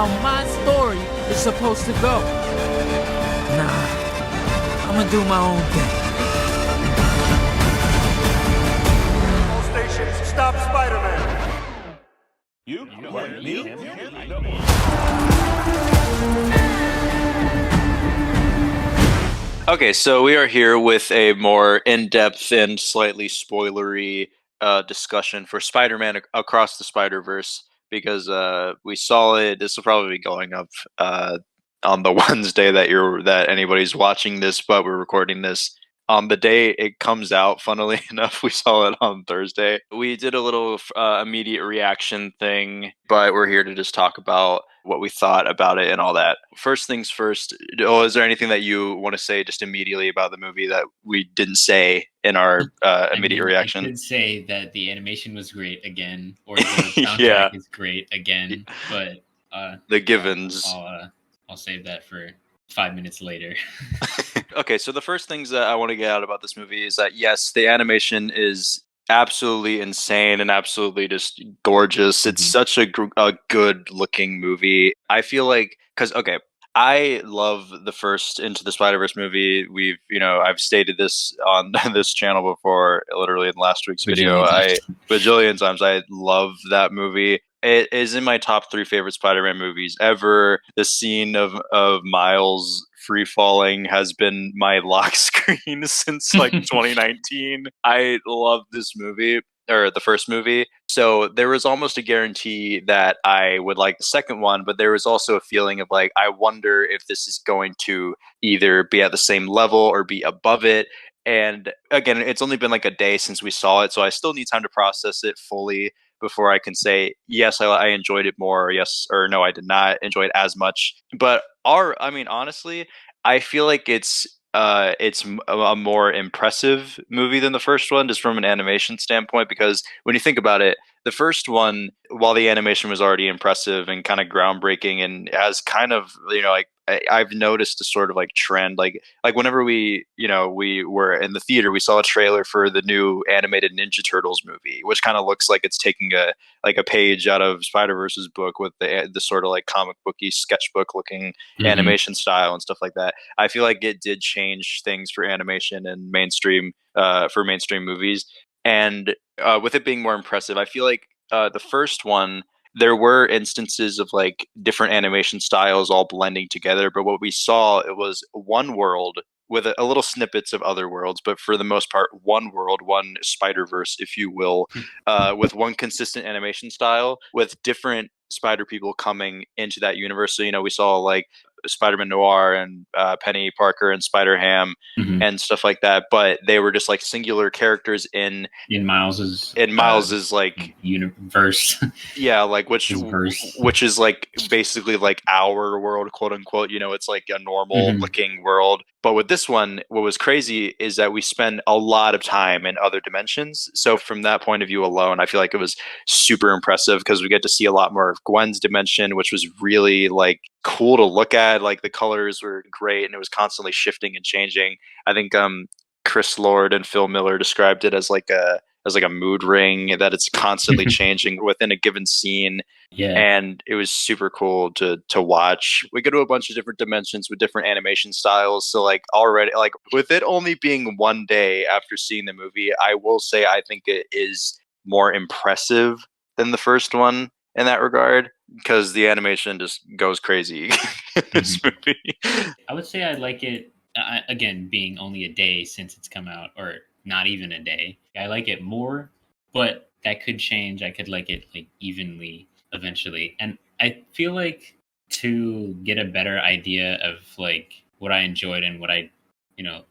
how my story is supposed to go. Nah, I'm gonna do my own thing. All stations, stop Spider-Man. You? What, me? Okay, so we are here with a more in-depth and slightly spoilery discussion for Spider-Man Across the Spider-Verse because we saw it. This will probably be going up on the Wednesday that anybody's watching this, but we're recording this on the day it comes out. Funnily enough, we saw it on Thursday. We did a little immediate reaction thing, but we're here to just talk about what we thought about it and all that. First things first, is there anything that you want to say just immediately about the movie that we didn't say in our immediate reaction? I did say that the animation was great again, or the soundtrack is great again, but the givens. I'll save that for 5 minutes later. Okay, so the first things that I want to get out about this movie is that yes, the animation is absolutely insane and absolutely just gorgeous. It's such a good looking movie. I feel like I love the first Into the Spider-Verse movie. I've stated this on this channel before, literally in last week's video. Bajillion times. I love that movie. It is in my top 3 favorite Spider-Man movies ever. The scene of Miles free falling has been my lock screen since like 2019. I love this movie, or the first movie. So there was almost a guarantee that I would like the second one, but there was also a feeling of like, I wonder if this is going to either be at the same level or be above it. And again, it's only been like a day since we saw it, so I still need time to process it fully before I can say, yes, I enjoyed it more, or yes, or no, I did not enjoy it as much. But honestly, I feel like it's a more impressive movie than the first one, just from an animation standpoint, because when you think about it, the first one, while the animation was already impressive and kind of groundbreaking and has kind of, I've noticed a sort of like trend, like whenever we were in the theater, we saw a trailer for the new animated Ninja Turtles movie, which kind of looks like it's taking a page out of Spider-Verse's book with the sort of like comic booky sketchbook looking animation style and stuff like that. I feel like it did change things for animation and mainstream movies. And with it being more impressive, I feel like the first one, there were instances of like different animation styles all blending together, but what we saw, it was one world with a little snippets of other worlds, but for the most part, one world, one Spider-Verse, if you will, with one consistent animation style, with different Spider people coming into that universe. So, we saw like Spider-Man Noir and Penny Parker and Spider-Ham and stuff like that, but they were just like singular characters in Miles's like universe. Yeah, like which is like basically like our world, quote unquote. It's like a normal looking world. But with this one, what was crazy is that we spend a lot of time in other dimensions. So from that point of view alone, I feel like it was super impressive because we get to see a lot more of Gwen's dimension, which was really like cool to look at. Like the colors were great and it was constantly shifting and changing. I think Chris Lord and Phil Miller described it as like a mood ring, that it's constantly changing within a given scene. Yeah. And it was super cool to watch. We go to a bunch of different dimensions with different animation styles. So like already, like with it only being one day after seeing the movie, I will say I think it is more impressive than the first one in that regard, because the animation just goes crazy in this movie. I would say I like it, again, being only a day since it's come out, or not even a day. I like it more, but that could change. I could like it like evenly eventually. And I feel like to get a better idea of like what I enjoyed and what I,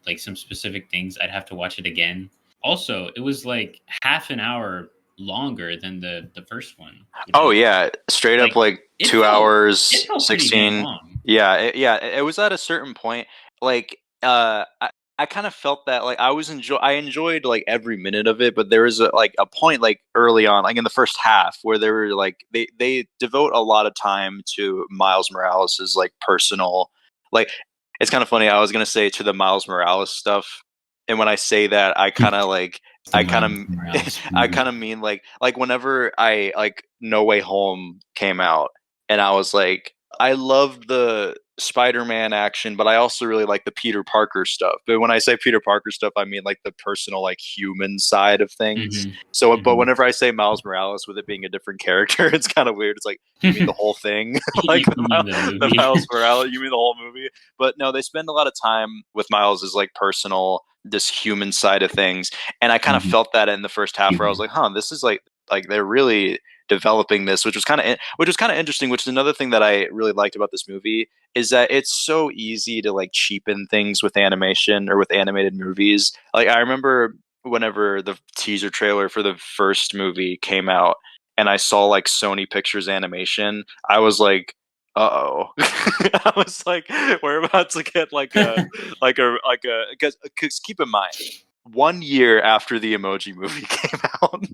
like some specific things, I'd have to watch it again. Also, it was like half an hour longer than the first one. Yeah, straight up like 2 hours, it felt 16. Long. Yeah, it was at a certain point. Like, I kind of felt that like I enjoyed like every minute of it, but there was a point like early on, like in the first half, where they were like they devote a lot of time to Miles Morales' like personal, like it's kind of funny. I was gonna say to the Miles Morales stuff, and when I say that, I kind of like I kind of mean like whenever I like No Way Home came out, and I was like, I love the Spider-Man action, but I also really like the Peter Parker stuff. But when I say Peter Parker stuff, I mean like the personal, like human side of things. So, but whenever I say Miles Morales with it being a different character, it's kind of weird. It's like, you mean the whole thing? Like You mean the movie? Miles Morales, you mean the whole movie? But no, they spend a lot of time with Miles' like personal, this human side of things. And I kind of felt that in the first half where I was like, huh, this is like they're really developing this, which was kind of interesting. Which is another thing that I really liked about this movie is that it's so easy to like cheapen things with animation or with animated movies. Like I remember whenever the teaser trailer for the first movie came out, and I saw like Sony Pictures animation, I was like, uh-oh. I was like, we're about to get like a because keep in mind, 1 year after the Emoji Movie came out,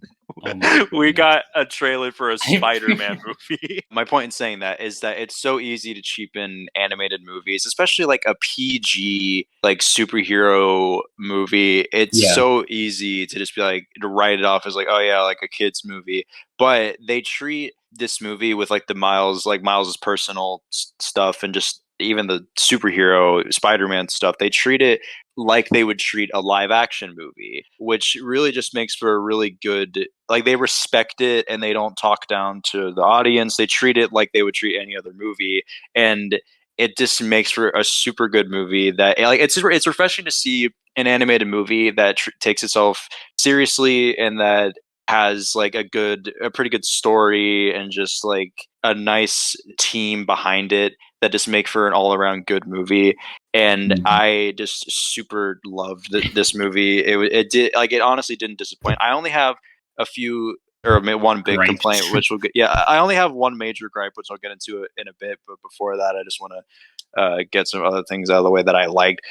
we got a trailer for a Spider-Man movie. My point in saying that is that it's so easy to cheapen animated movies, especially like a PG like superhero movie. It's so easy to just be like to write it off as like, oh yeah, like a kid's movie. But they treat this movie with like Miles's personal stuff and just even the superhero Spider-Man stuff. They treat it like they would treat a live action movie, which really just makes for a really good, like they respect it and they don't talk down to the audience. They treat it like they would treat any other movie. And it just makes for a super good movie that like it's refreshing to see an animated movie that takes itself seriously and that has like a pretty good story and just like a nice team behind it that just make for an all-around good movie. And I just super loved this movie. It honestly didn't disappoint. I only have a few or one big complaint, which will get, I only have one major gripe, which I'll get into it in a bit. But before that, I just want to get some other things out of the way that I liked.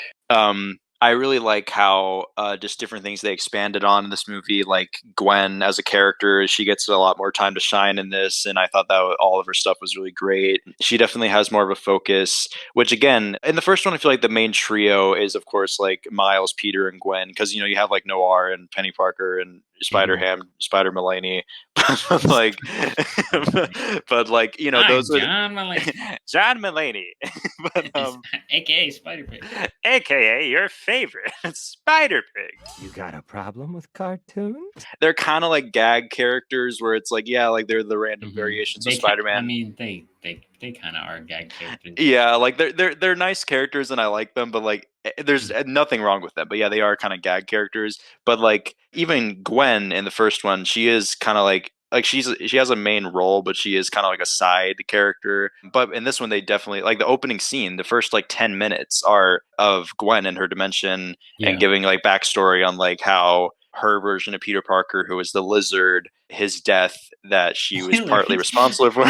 I really like how just different things they expanded on in this movie, like Gwen as a character. She gets a lot more time to shine in this, and I thought that all of her stuff was really great. She definitely has more of a focus, which again, in the first one, I feel like the main trio is, of course, like Miles, Peter, and Gwen, because, you know, you have like Noir and Penny Parker and Spider-Ham, Spider-Mulaney, but like, but like, you know, those are John Mulaney. John Mulaney, but aka Spider-Pig, aka your favorite Spider-Pig. You got a problem with cartoons? They're kind of like gag characters where it's like, yeah, like they're the random variations of Spider-Man. I mean, they kind of are gag characters. Yeah, like they're nice characters and I like them, but like there's nothing wrong with them. But yeah, they are kind of gag characters. But like even Gwen in the first one, she is kind of like she has a main role, but she is kind of like a side character. But in this one, they definitely like the opening scene. The first like 10 minutes are of Gwen and her dimension and giving like backstory on like how her version of Peter Parker, who was the Lizard, his death that she was partly responsible for.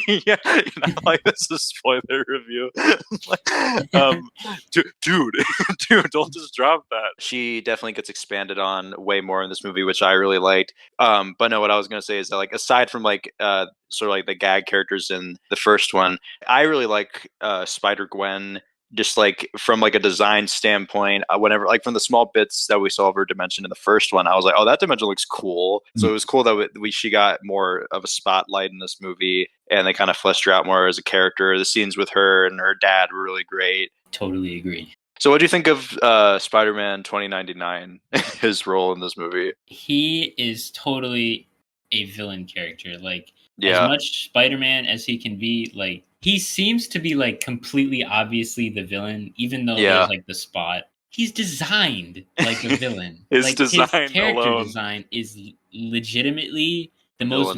Yeah, you know, like this is a spoiler review. Dude, don't just drop that. She definitely gets expanded on way more in this movie, which I really liked. But no, what I was gonna say is that like aside from like sort of like the gag characters in the first one, I really like Spider Gwen. Just like from like a design standpoint, whenever like from the small bits that we saw of her dimension in the first one, I was like, oh, that dimension looks cool. So it was cool that she got more of a spotlight in this movie, and they kind of fleshed her out more as a character. The scenes with her and her dad were really great. Totally agree. So what do you think of Spider-Man 2099, his role in this movie? He is totally a villain character. Like as much Spider-Man as he can be, like he seems to be like completely obviously the villain, even though there's like the spot. He's designed like a villain. His like design his character alone. design is legitimately the most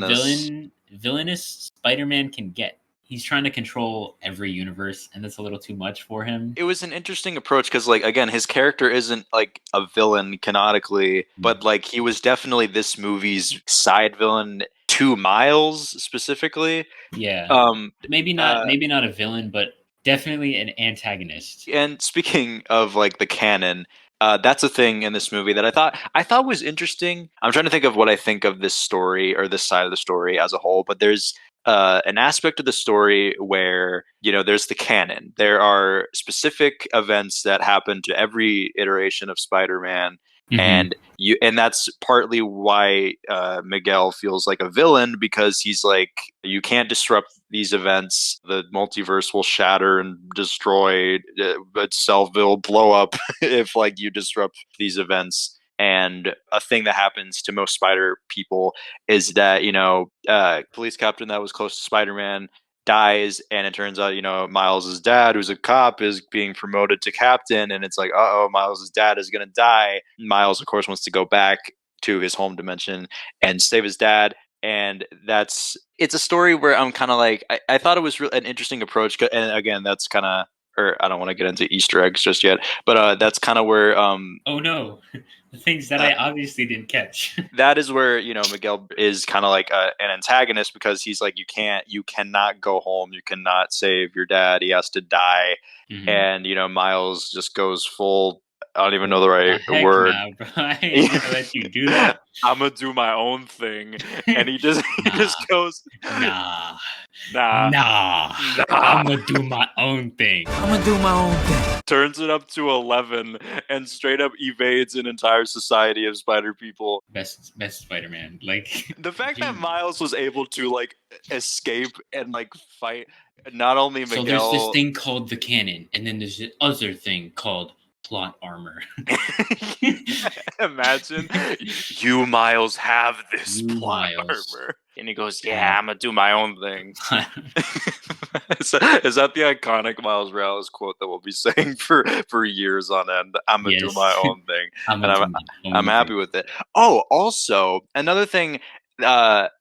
villainous Spider-Man can get. He's trying to control every universe, and that's a little too much for him. It was an interesting approach because, like, again, his character isn't like a villain canonically, but like he was definitely this movie's side villain to Miles specifically. Yeah. Maybe not a villain, but definitely an antagonist. And speaking of like the canon, that's a thing in this movie that I thought was interesting. I'm trying to think of what I think of this story or this side of the story as a whole, but there's an aspect of the story where, you know, there's the canon. There are specific events that happen to every iteration of Spider-Man And that's partly why Miguel feels like a villain, because he's like, you can't disrupt these events. The multiverse will shatter and destroy itself. It'll blow up if like you disrupt these events. And a thing that happens to most Spider people is that, you know, police captain that was close to Spider-Man dies, and it turns out, you know, Miles's dad, who's a cop, is being promoted to captain, and it's like, uh-oh, Miles's dad is gonna die. Miles, of course, wants to go back to his home dimension and save his dad. And it's a story where I'm kind of like, I thought it was an interesting approach. And again, that's kind of, or I don't want to get into Easter eggs just yet, but that's kind of where oh no, the things that I obviously didn't catch. that is where, you know, Miguel is kind of like an antagonist, because he's like, you cannot go home, you cannot save your dad, he has to die. And, you know, Miles just goes full, I don't even know the right word. Nah, bro. I ain't gonna let you do that. I'm gonna do my own thing, and he just goes, nah. I'm gonna do my own thing. I'm gonna do my own thing. Turns it up to 11 and straight up evades an entire society of spider people. Best Spider-Man. Like, the fact that Miles was able to like escape and like fight not only Miguel. So there's this thing called the Canon, and then there's this other thing called plot armor. Imagine you, Miles, have this plot armor. And he goes, yeah, I'm gonna do my own thing. Is that the iconic Miles Morales quote that we'll be saying for years on end? I'm gonna do my own thing. I'm happy with it. Oh, also, another thing that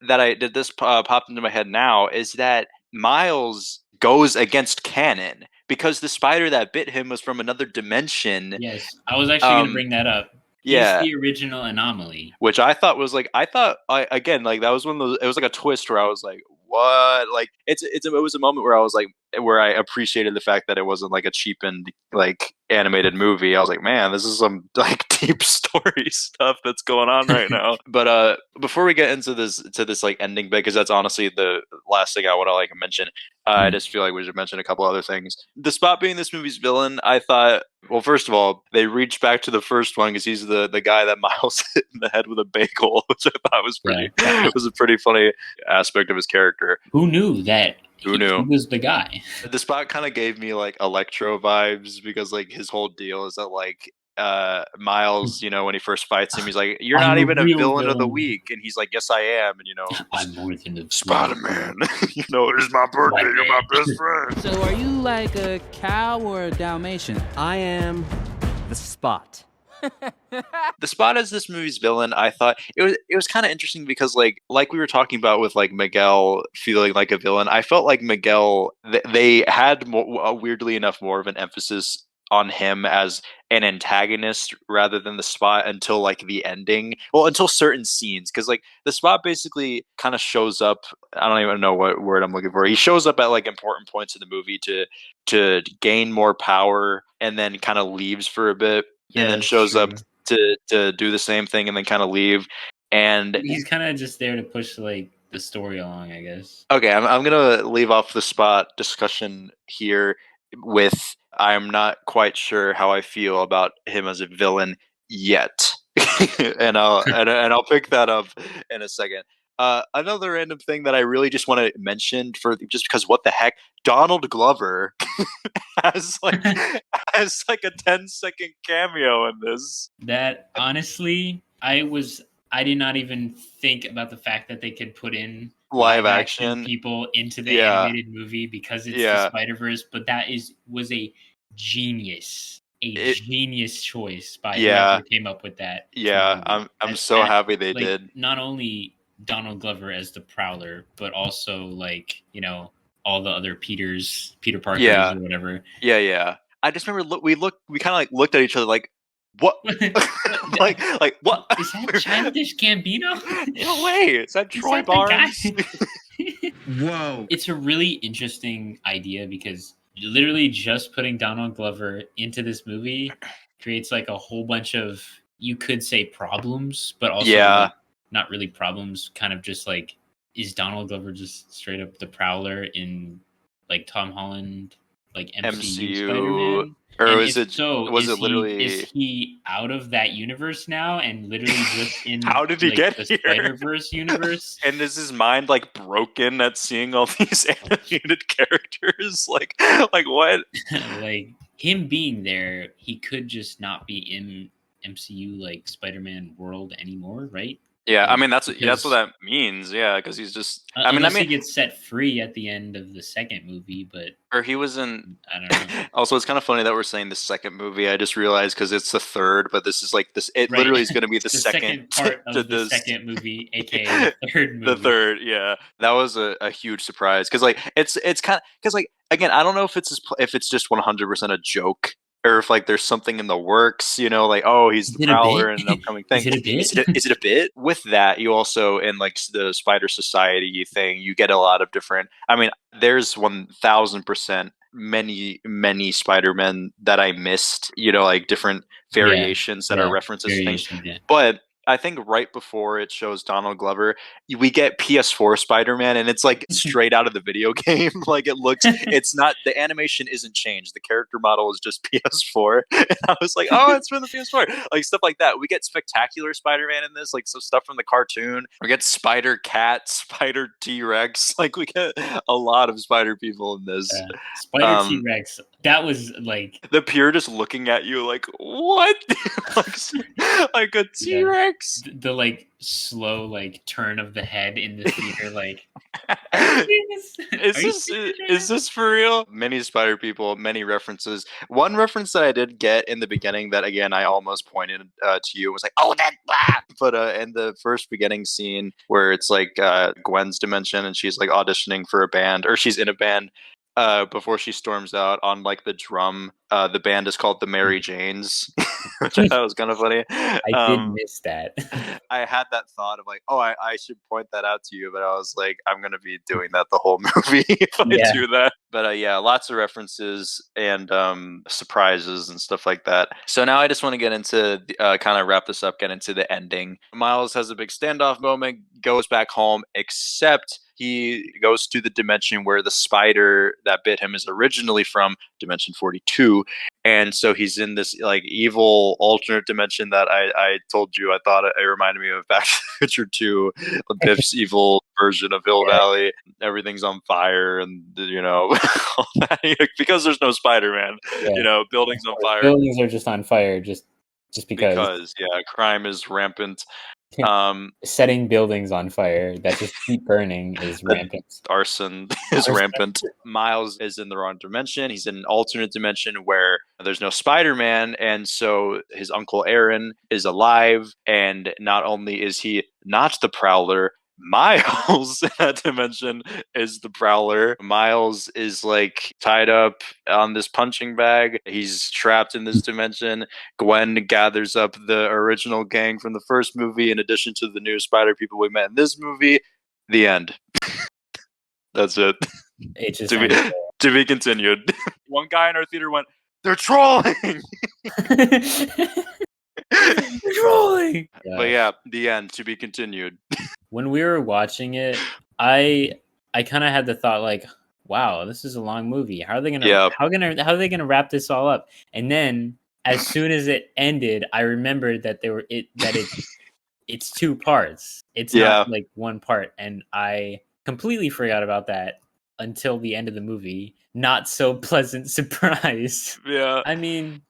popped into my head now is that Miles goes against Canon, because the spider that bit him was from another dimension. Yes, I was actually going to bring that up. Yeah, he's the original anomaly, which I thought was like, again, like that was one of those. It was like a twist where I was like, what? Like it was a moment where I was like, where I appreciated the fact that it wasn't like a cheapened like animated movie. I was like, man, this is some like deep story stuff that's going on right now. But before we get into this like ending bit, because that's honestly the last thing I want to like mention. I just feel like we should mention a couple other things. The Spot being this movie's villain, I thought, well, first of all, they reached back to the first one because he's the guy that Miles hit in the head with a bagel, which I thought was it was a pretty funny aspect of his character. Who knew that? Who knew? He was the guy. The Spot kind of gave me like Electro vibes, because like his whole deal is that like Miles, you know, when he first fights him, he's like, you're not even a villain of the week, and he's like, yes I am, and you know, I'm more than the Spider-Man. You know, it's my birthday, you're my best friend. So are you like a cow or a Dalmatian? I am the Spot. The Spot as this movie's villain, I thought it was kind of interesting, because like we were talking about with like Miguel feeling like a villain, I felt like Miguel, they had weirdly enough more of an emphasis on him as an antagonist rather than the Spot until like the ending. Well, until certain scenes, because like the Spot basically kind of shows up. I don't even know what word I'm looking for. He shows up at like important points in the movie to gain more power, and then kind of leaves for a bit, and then shows up to do the same thing, and then kind of leave. And he's kind of just there to push like the story along, I guess. Okay, I'm gonna leave off the Spot discussion here with, I'm not quite sure how I feel about him as a villain yet, and I'll pick that up in a second. Another random thing that I really just want to mention, just because what the heck, Donald Glover has like a 10-second cameo in this. That honestly, I did not even think about the fact that they could put in live action people into the animated movie because it's the Spider-Verse, but that was a genius choice by whoever came up with that. Yeah, I'm so happy they did. Not only Donald Glover as the Prowler, but also like, you know, all the other Peter Parkers or whatever. Yeah. I just remember we kind of like looked at each other like, what? like what? Is that Childish Gambino? No way. Is that Troy Barnes? Whoa. It's a really interesting idea, because literally just putting Donald Glover into this movie creates like a whole bunch of, you could say, problems, but also like, not really problems, kind of just like, is Donald Glover just straight up the Prowler in like Tom Holland like MCU MCU, Spider-Man? or And was if it? so, Was it is literally? he out of that universe now and literally just in How did he like get the here? Spider-Verse universe? And is his mind like broken at seeing all these animated characters? Like what? Like him being there, he could just not be in MCU like Spider-Man world anymore, right? Yeah, I Like, mean that's what because that means. Yeah, because he's just. I unless he mean, gets set free at the end of the second movie, but or he was in. I don't know. Also, it's kind of funny that we're saying the second movie. I just realized because it's the third, but this is like this. It Right. literally is going to be It's the the second part to of the this. second movie, aka the third movie. The third, yeah, that was a huge surprise because like it's kind of because like again, I don't know if if it's just 100% a joke or if like there's something in the works, like oh he's Is the it a Prowler bit? in an upcoming thing. Is it a bit? Is it a bit? With that, you also in like the Spider Society thing, you get a lot of different. I mean, there's 1000% many Spider-Men that I missed. Like different variations that are references to things, Variation, yeah. but I think right before it shows Donald Glover, we get PS4 Spider-Man, and it's like straight out of the video game. Like it's not, the animation isn't changed. The character model is just PS4. And I was like, oh, it's from the PS4. Like stuff like that. We get Spectacular Spider-Man in this, like some stuff from the cartoon. We get Spider Cat, Spider T-Rex. Like we get a lot of Spider people in this. Spider T-Rex. That was like the Pure just looking at you like, what? like a T-Rex. The like slow like turn of the head in the theater, like is this for real? Many Spider people, many references. One reference that I did get in the beginning that again I almost pointed to you was like, oh that blah! But in the first beginning scene where it's like Gwen's dimension and she's like auditioning for a band, or she's in a band. Before she storms out on like the drum, the band is called the Mary Janes, which I thought was kind of funny. I did miss that. I had that thought of like, oh, I should point that out to you, but I was like, I'm gonna be doing that the whole movie if I do that. But yeah, lots of references and surprises and stuff like that. So now I just want to get into kind of wrap this up, get into the ending. Miles has a big standoff moment, goes back home, except he goes to the dimension where the spider that bit him is originally from, dimension 42. And so he's in this like evil alternate dimension that I told you I thought it reminded me of Back to the Future 2, Biff's evil version of Hill Valley. Everything's on fire, and all that. Because there's no Spider-Man. Buildings on fire. Buildings are just on fire, just because. Yeah, crime is rampant. Setting buildings on fire that just keep burning is rampant. Arson is rampant. Miles is in the wrong dimension. He's in an alternate dimension where there's no Spider-Man, and so his uncle Aaron is alive, and not only is he not the Prowler, Miles in that dimension is the Prowler. Miles is like tied up on this punching bag. He's trapped in this dimension. Gwen gathers up the original gang from the first movie in addition to the new Spider people we met in this movie. The end. That's it. To be continued. One guy in our theater went, "They're trolling!" Trolling. But yeah, the end. To be continued. When we were watching it, I kind of had the thought like, "Wow, this is a long movie. How are they gonna how are they gonna wrap this all up?" And then, as soon as it ended, I remembered that it's two parts. It's not like one part, and I completely forgot about that until the end of the movie. Not so pleasant surprise. Yeah, I mean,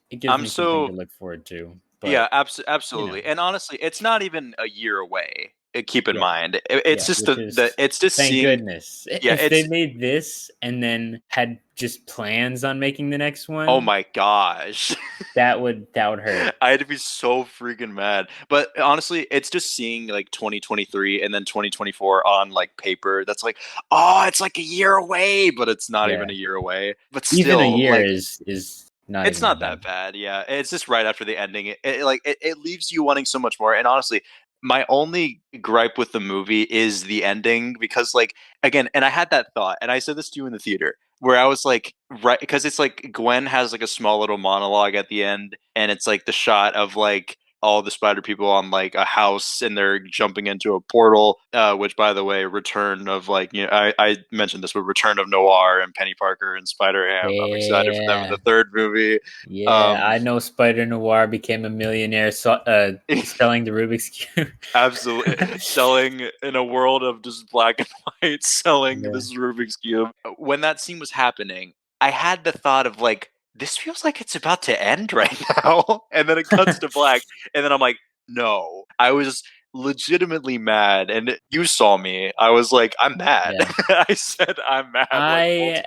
it gives me something to look forward to. But, yeah, absolutely. And honestly, it's not even a year away. Keep in mind, it's just it's just thank seeing. Goodness. Yeah, if they made this and then had just plans on making the next one. Oh my gosh, that would hurt. I had to be so freaking mad. But honestly, it's just seeing like 2023 and then 2024 on like paper. That's like, oh, it's like a year away, but it's not even a year away. But still, even a year is not. It's not that bad. Yeah, it's just right after the ending. It leaves you wanting so much more. And honestly, my only gripe with the movie is the ending, because like again, and I had that thought, and I said this to you in the theater, where I was like, right, because it's like Gwen has like a small little monologue at the end, and it's like the shot of like all the spider people on like a house and they're jumping into a portal, which by the way, return of like, you know, I mentioned this, but return of Noir and Penny Parker and Spider-Ham. I'm excited for them in the third movie. Yeah, I know Spider Noir became a millionaire selling the Rubik's Cube. Absolutely. Selling in a world of just black and white, selling Yeah. this Rubik's Cube. When that scene was happening, I had the thought of like, this feels like it's about to end right now. And then it cuts to black. And then I'm like, no. I was legitimately mad. And you saw me. I was like, I'm mad. Yeah. I said I'm mad. I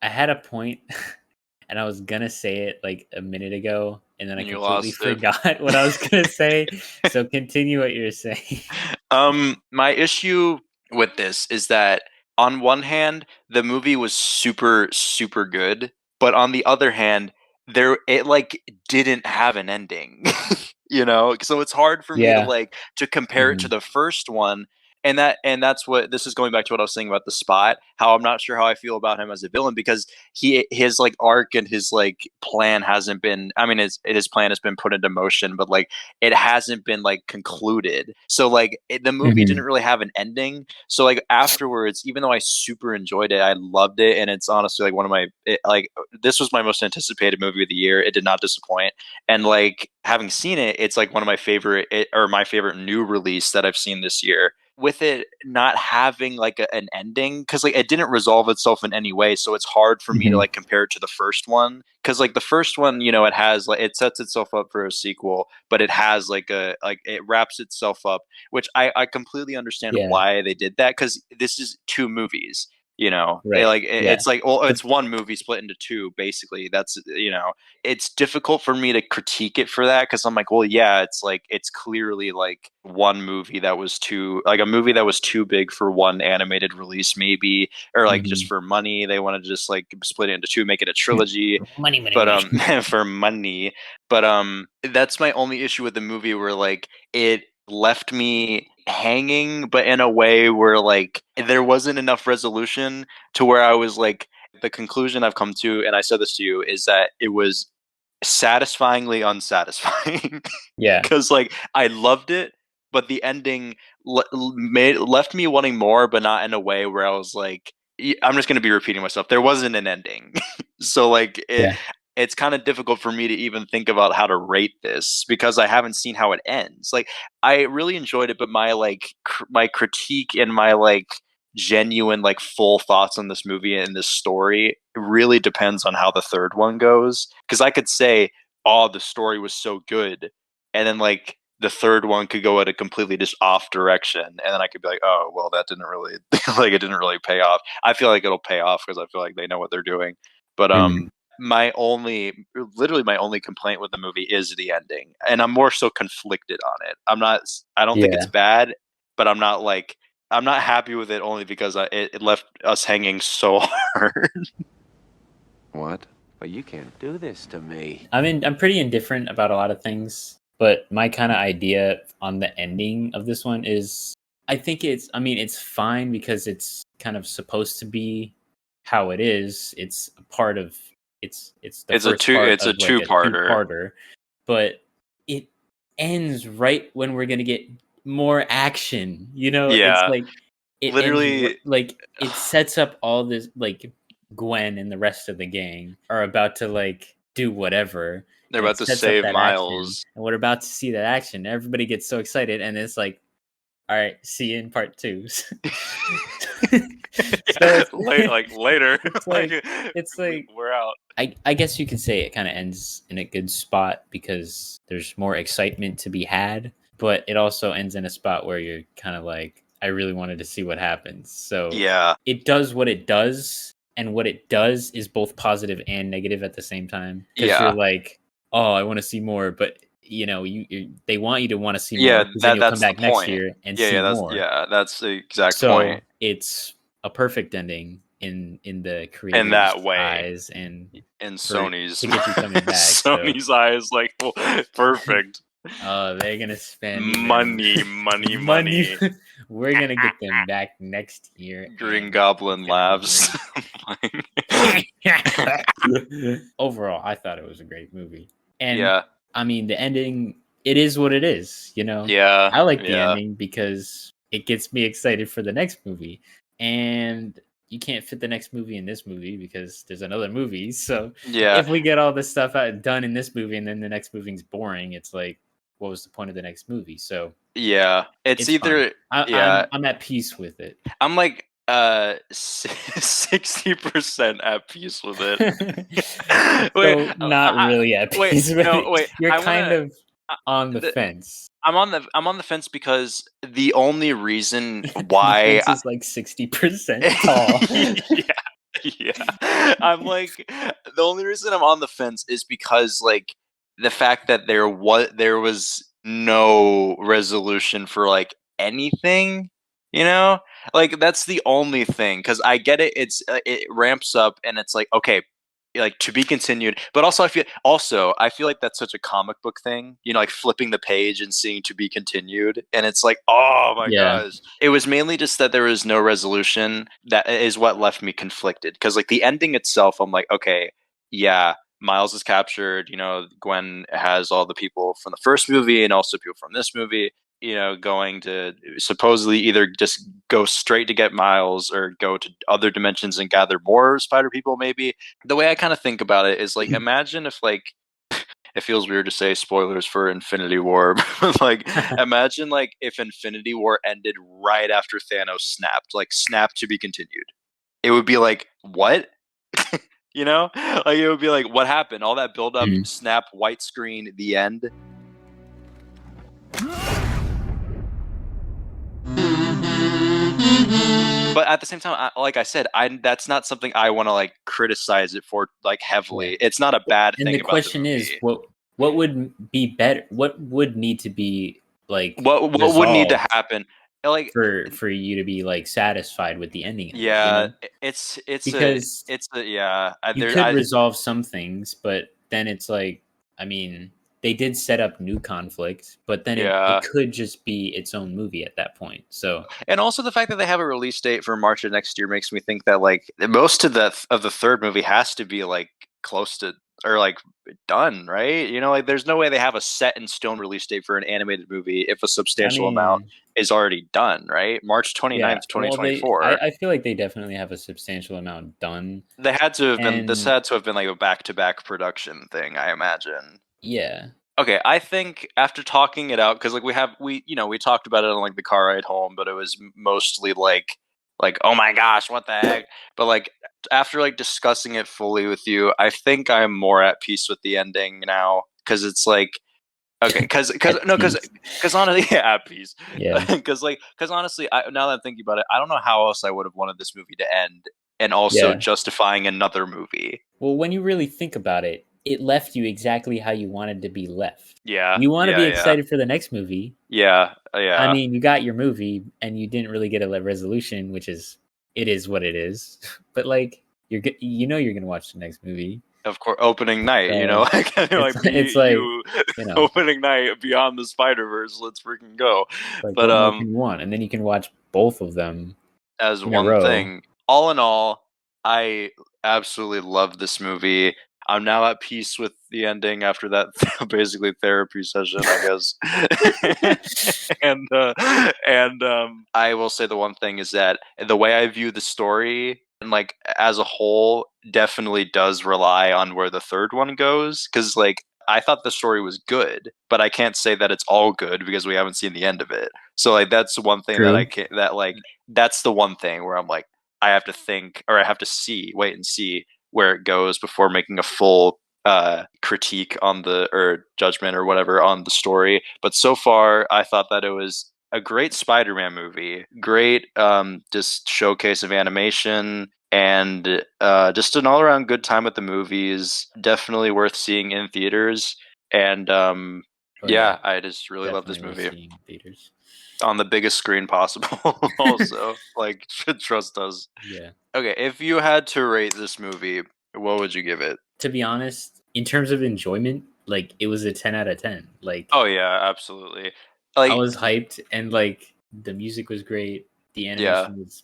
had a point and I was gonna say it like a minute ago, and then I And you completely lost it. forgot what I was gonna say. So continue what you're saying. My issue with this is that on one hand, the movie was super, super good, but on the other hand, it like didn't have an ending. You know? So it's hard for me to Yeah. like to compare it to the first one. And that's what this is going back to what I was saying about the Spot, how I'm not sure how I feel about him as a villain because his like arc and his like plan hasn't been, I mean his plan has been put into motion, but like it hasn't been like concluded. So like the movie didn't really have an ending. So like afterwards, even though I super enjoyed it, I loved it, and it's honestly like one of my like this was my most anticipated movie of the year. It did not disappoint, and like having seen it, it's like one of my favorite or my favorite new release that I've seen this year. With it not having like an ending, because like it didn't resolve itself in any way, so it's hard for me to like compare it to the first one, because like the first one, you know, it has like it sets itself up for a sequel, but it has like it wraps itself up, which I completely understand Yeah. why they did that, because this is two movies, you know. Right. It's like, well, it's one movie split into two basically. That's, you know, it's difficult for me to critique it for that, because I'm like, well, yeah, it's like it's clearly like one movie that was too, like a movie that was too big for one animated release, maybe, or like just for money they wanted to just like split it into two, make it a trilogy. Money, money, But money. for money. But that's my only issue with the movie, where like it left me hanging, but in a way where like there wasn't enough resolution to where I was like, the conclusion I've come to, and I said this to you, is that it was satisfyingly unsatisfying. Yeah. Because like I loved it, but the ending left me wanting more, but not in a way where I was like, I'm just going to be repeating myself. There wasn't an ending. So like it's kind of difficult for me to even think about how to rate this, because I haven't seen how it ends. Like I really enjoyed it, but my like my critique and my like genuine like full thoughts on this movie and this story really depends on how the third one goes, because I could say, oh, the story was so good, and then like the third one could go at a completely just off direction, and then I could be like, oh well, that didn't really like it didn't really pay off. I feel like it'll pay off because I feel like they know what they're doing. But literally my only complaint with the movie is the ending, and I'm more so conflicted on it. I don't think it's bad, but I'm not happy with it, only because it left us hanging so hard. What? But you can't do this to me. I'm pretty indifferent about a lot of things, but my kind of idea on the ending of this one is, I think it's fine because it's kind of supposed to be how it is. It's a part of it's a two-parter, but it ends right when we're gonna get more action. You know, yeah. It's like it Literally, ends, like it sets up all this, like Gwen and the rest of the gang are about to like do whatever. They're about to save Miles, and we're about to see that action. Everybody gets so excited, and it's like, all right, see you in part 2. So later. It's like we're out. I guess you could say it kind of ends in a good spot because there's more excitement to be had, but it also ends in a spot where you're kind of like, I really wanted to see what happens. So yeah, it does what it does, and what it does is both positive and negative at the same time. Because you're like, oh, I want to see more, but you know, they want you to want to see more. Because then you'll come back next year and see more. That's the exact so point. It's a perfect ending in the creative in that way eyes, and in Sony's to get you coming back. Sony's eyes, like, well, perfect. They're gonna spend money. We're gonna get them back next year. Green Goblin laughs. Overall, I thought it was a great movie, and yeah, I mean, the ending, it is what it is, you know? Yeah, I like the yeah. ending because it gets me excited for the next movie. And you can't fit the next movie in this movie because there's another movie. So Yeah, if we get all this stuff done in this movie and then the next movie's boring, it's like, what was the point of the next movie? So yeah. It's it's fine. either yeah. I'm at peace with it. I'm like 60% at peace with it. Wait, So not really at wait, peace with no, it. wait. You're I kind wanna. of on the fence. I'm on the fence because the only reason The why fence is like 60% tall. yeah. I'm like the only reason I'm on the fence is because like the fact that there was no resolution for like anything, you know? Like that's the only thing cuz I get it, it ramps up and it's like okay, like to be continued, but also I feel like that's such a comic book thing, you know, like flipping the page and seeing to be continued and it's like oh my Yeah. gosh. It was mainly just that there was no resolution that is what left me conflicted because like the ending itself I'm like okay, yeah, Miles is captured, you know, Gwen has all the people from the first movie and also people from this movie, you know, going to supposedly either just go straight to get Miles or go to other dimensions and gather more spider people maybe. The way I kind of think about it is like imagine if like it feels weird to say spoilers for Infinity War, but like imagine like if Infinity War ended right after Thanos snapped, like snapped to be continued. It would be like, what? You know? Like it would be like, what happened? All that build up, Mhm. snap, white screen, the end. But at the same time, like I said, that's not something I want to like criticize it for like Yeah. heavily. It's not a bad And thing the about the question is, movie. what would be better? What would need to be like What would need to resolved happen? Like for you to be like satisfied with the ending of it? You yeah, know, because it's a yeah. you could resolve some things, but then it's like, I mean, they did set up new conflict, but then it yeah, could just be its own movie at that point. So and also the fact that they have a release date for March of next year makes me think that like most of the third movie has to be like close to or like done, right? You know, like there's no way they have a set in stone release date for an animated movie if a I substantial amount mean, is already done, right? March yeah. 29th, Well, 2024. I feel like they definitely have a substantial amount done, They had to have been this and had to have been like a back-to-back production thing, I imagine. yeah, Okay, I think after talking it out, because like we you know we talked about it on like the car ride home, but it was mostly like oh my gosh, what the heck? But like after like discussing it fully with you, I think I'm more at peace with the ending now because it's like okay, because at no, peace. because honestly, yeah, at peace. Yeah, Because honestly, now that I'm thinking about it, I don't know how else I would have wanted this movie to end, and also yeah. justifying another movie. Well, when you really think about it, it left you exactly how you wanted to be left. Yeah, You want to be yeah, excited for the next movie. yeah, I yeah. mean, you got your movie and you didn't really get a resolution, which is it is what it is. But like you know you're gonna watch the next movie. Of course, opening night, you know, So like it's like it's me, like, you, you know, opening night, Beyond the Spider Verse. Let's freaking go! like But what more can you want? And then you can watch both of them as in a one row. thing, all in all, I absolutely love this movie. I'm now at peace with the ending after that basically therapy session, I guess. And I will say the one thing is that the way I view the story and like as a whole definitely does rely on where the third one goes because like I thought the story was good, but I can't say that it's all good because we haven't seen the end of it. So like that's one thing that I True. can't that like that's the one thing where I'm like I have to think or I have to wait and see where it goes before making a full critique on the or judgment or whatever on the story. But so far, I thought that it was a great Spider-Man movie, great just showcase of animation, and just an all-around good time at the movies. Definitely worth seeing in theaters. And Oh yeah, yeah, I just really love this definitely worth movie seeing in theaters. on the biggest screen possible. Also, like trust us. Yeah. Okay, if you had to rate this movie, what would you give it? To be honest, in terms of enjoyment, like it was a 10 out of 10. Like Oh yeah, absolutely. I Like was hyped and like the music was great. The yeah, animation was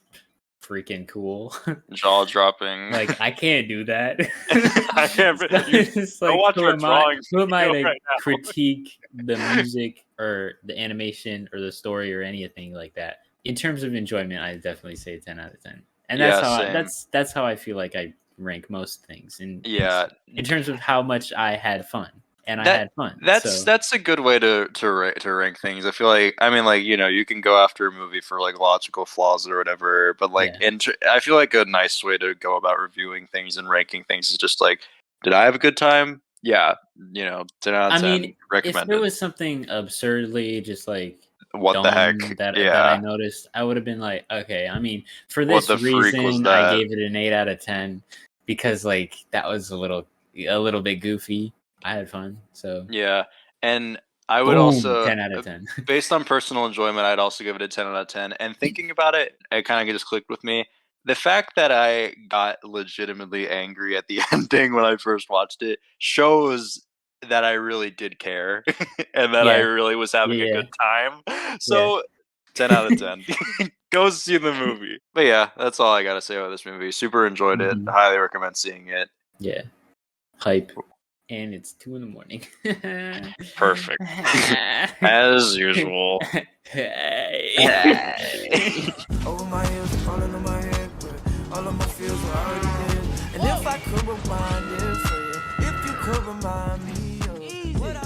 freaking cool. Jaw dropping. Like I can't do that. I can't. It's Go like watch who our am I? drawings Who am I video to right now. critique the music or the animation or the story or anything like that? In terms of enjoyment, I definitely say 10 out of 10. And that's Yeah, how same. that's how I feel like I rank most things in Yeah. in terms of how much I had fun. And I That- had fun. That's so, a good way to rank things. I feel like, I mean, like, you know, you can go after a movie for like logical flaws or whatever, but like I feel like a nice way to go about reviewing things and ranking things is just like, did I have a good time? Yeah, you know, 10 out of 10. I mean, if recommended. there was something absurdly just like What the dumb heck? that Yeah. I noticed, I would have been like, okay, I mean, for What this the freak was reason, I that? gave it an 8 out of 10 because like that was a little bit goofy. I had fun, so Yeah, and I would boom, also 10 out of 10. based on personal enjoyment, I'd also give it a 10 out of 10. And thinking about it, it kind of just clicked with me. The fact that I got legitimately angry at the ending when I first watched it shows that I really did care and that I Yeah. really was having a Yeah. good time. So 10 out of 10. Go see the movie. But yeah, that's all I got to say about this movie. Super enjoyed it. Mhm. Highly recommend seeing it. Yeah, hype, and it's 2 in the morning. Perfect. As usual. Over my heels, falling on my head, but all of my feels were already dead. And if I could rewind it for you, if you could remind me of what I